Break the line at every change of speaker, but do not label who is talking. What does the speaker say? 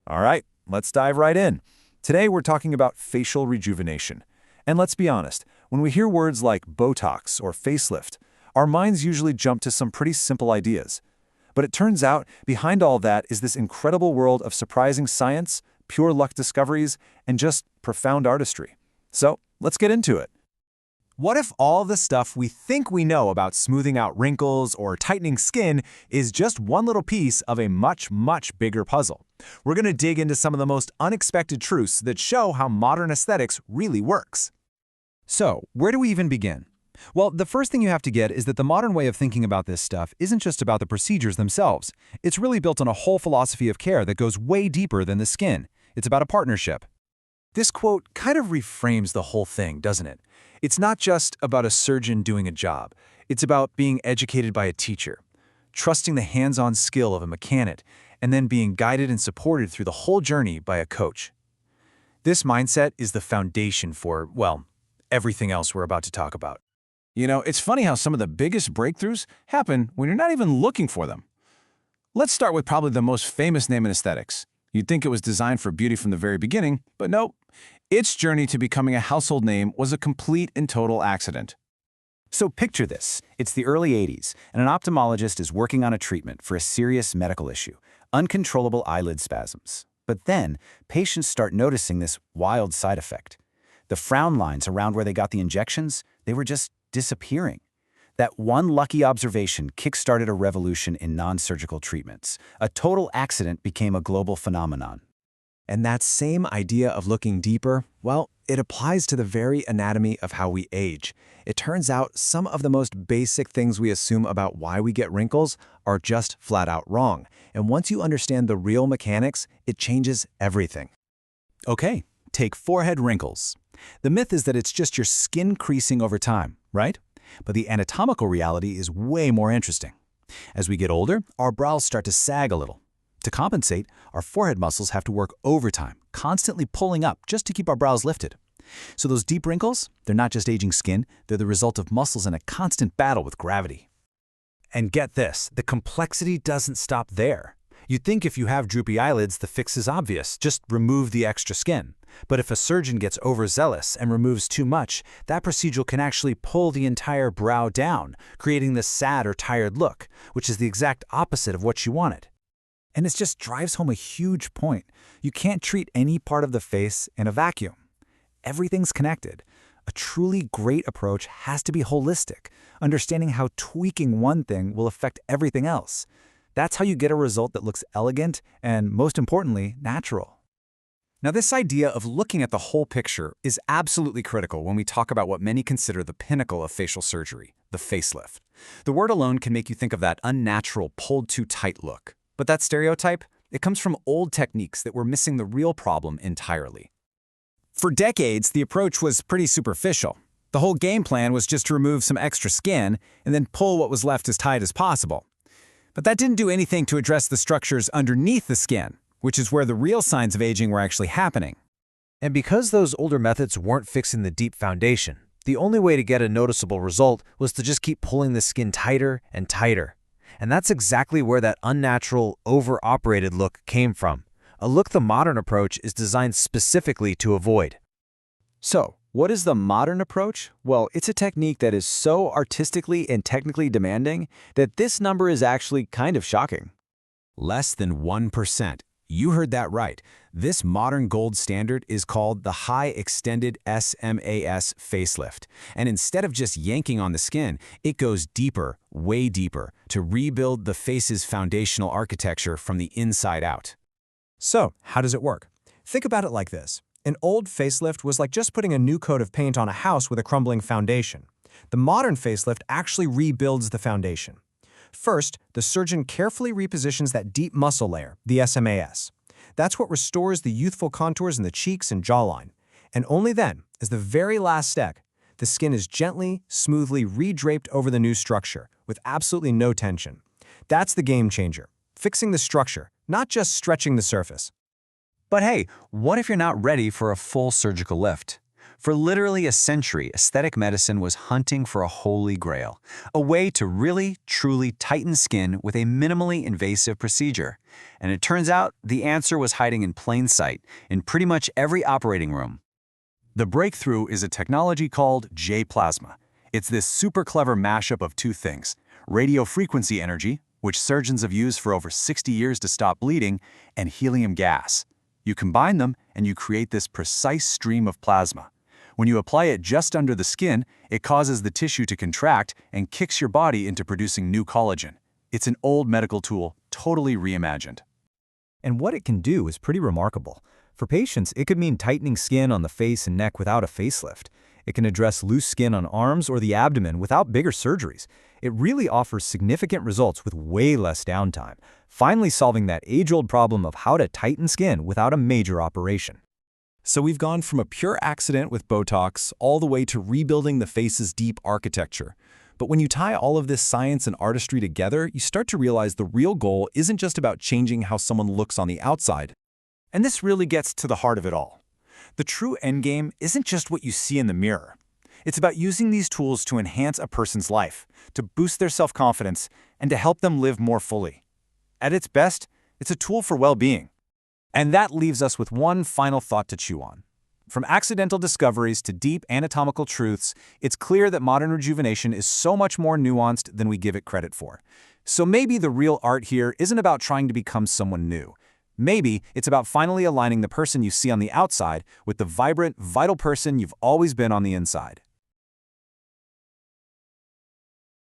All right, let's dive right in. Today we're talking about facial rejuvenation. And let's be honest, when we hear words like Botox or facelift, our minds usually jump to some pretty simple ideas. But it turns out behind all that is this incredible world of surprising science, pure luck discoveries, and just profound artistry. So let's get into it.
What if all the stuff we think we know about smoothing out wrinkles or tightening skin is just one little piece of a much, much bigger puzzle? We're going to dig into some of the most unexpected truths that show how modern aesthetics really works.
So, where do we even begin? Well, the first thing you have to get is that the modern way of thinking about this stuff isn't just about the procedures themselves. It's really built on a whole philosophy of care that goes way deeper than the skin. It's about a partnership.
This quote kind of reframes the whole thing, doesn't it? It's not just about a surgeon doing a job. It's about being educated by a teacher, trusting the hands-on skill of a mechanic, and then being guided and supported through the whole journey by a coach. This mindset is the foundation for, well, everything else we're about to talk about. You know, it's funny how some of the biggest breakthroughs happen when you're not even looking for them. Let's start with probably the most famous name in aesthetics. You'd think it was designed for beauty from the very beginning, but nope. Its journey to becoming a household name was a complete and total accident.
So picture this. It's the early 80s, and an ophthalmologist is working on a treatment for a serious medical issue, uncontrollable eyelid spasms. But then, patients start noticing this wild side effect. The frown lines around where they got the injections, they were just disappearing. That one lucky observation kick-started a revolution in non-surgical treatments. A total accident became a global phenomenon.
And that same idea of looking deeper, well, it applies to the very anatomy of how we age. It turns out some of the most basic things we assume about why we get wrinkles are just flat out wrong. And once you understand the real mechanics, it changes everything.
Okay, take forehead wrinkles. The myth is that it's just your skin creasing over time, right? But the anatomical reality is way more interesting. As we get older, our brows start to sag a little. To compensate, our forehead muscles have to work overtime, constantly pulling up just to keep our brows lifted. So those deep wrinkles, they're not just aging skin, they're the result of muscles in a constant battle with gravity.
And get this, the complexity doesn't stop there. You'd think if you have droopy eyelids, the fix is obvious, just remove the extra skin. But if a surgeon gets overzealous and removes too much, that procedure can actually pull the entire brow down, creating this sad or tired look, which is the exact opposite of what you wanted.
And it just drives home a huge point. You can't treat any part of the face in a vacuum. Everything's connected. A truly great approach has to be holistic, understanding how tweaking one thing will affect everything else. That's how you get a result that looks elegant and, most importantly, natural.
Now, this idea of looking at the whole picture is absolutely critical when we talk about what many consider the pinnacle of facial surgery, the facelift. The word alone can make you think of that unnatural, pulled-too-tight look. But that stereotype, it comes from old techniques that were missing the real problem entirely. For decades, the approach was pretty superficial. The whole game plan was just to remove some extra skin and then pull what was left as tight as possible. But that didn't do anything to address the structures underneath the skin, which is where the real signs of aging were actually happening.
And because those older methods weren't fixing the deep foundation, the only way to get a noticeable result was to just keep pulling the skin tighter and tighter. And that's exactly where that unnatural, over-operated look came from, a look the modern approach is designed specifically to avoid.
So, what is the modern approach? Well, it's a technique that is so artistically and technically demanding that this number is actually kind of shocking.
Less than 1%. You heard that right. This modern gold standard is called the High Extended SMAS Facelift. And instead of just yanking on the skin, it goes deeper, way deeper, to rebuild the face's foundational architecture from the inside out.
So, how does it work? Think about it like this. An old facelift was like just putting a new coat of paint on a house with a crumbling foundation. The modern facelift actually rebuilds the foundation. First, the surgeon carefully repositions that deep muscle layer, the SMAS. That's what restores the youthful contours in the cheeks and jawline. And only then, as the very last step, the skin is gently, smoothly redraped over the new structure, with absolutely no tension. That's the game changer, fixing the structure, not just stretching the surface.
But hey, what if you're not ready for a full surgical lift?
For literally a century, aesthetic medicine was hunting for a holy grail, a way to really, truly tighten skin with a minimally invasive procedure. And it turns out the answer was hiding in plain sight, in pretty much every operating room.
The breakthrough is a technology called J-plasma. It's this super clever mashup of two things: radiofrequency energy, which surgeons have used for over 60 years to stop bleeding, and helium gas. You combine them and you create this precise stream of plasma. When you apply it just under the skin, it causes the tissue to contract and kicks your body into producing new collagen. It's an old medical tool, totally reimagined.
And what it can do is pretty remarkable. For patients, it could mean tightening skin on the face and neck without a facelift. It can address loose skin on arms or the abdomen without bigger surgeries. It really offers significant results with way less downtime, finally solving that age-old problem of how to tighten skin without a major operation.
So we've gone from a pure accident with Botox all the way to rebuilding the face's deep architecture. But when you tie all of this science and artistry together, you start to realize the real goal isn't just about changing how someone looks on the outside.
And this really gets to the heart of it all. The true endgame isn't just what you see in the mirror. It's about using these tools to enhance a person's life, to boost their self-confidence, and to help them live more fully. At its best, it's a tool for well-being. And that leaves us with one final thought to chew on. From accidental discoveries to deep anatomical truths, it's clear that modern rejuvenation is so much more nuanced than we give it credit for. So maybe the real art here isn't about trying to become someone new. Maybe it's about finally aligning the person you see on the outside with the vibrant, vital person you've always been on the inside.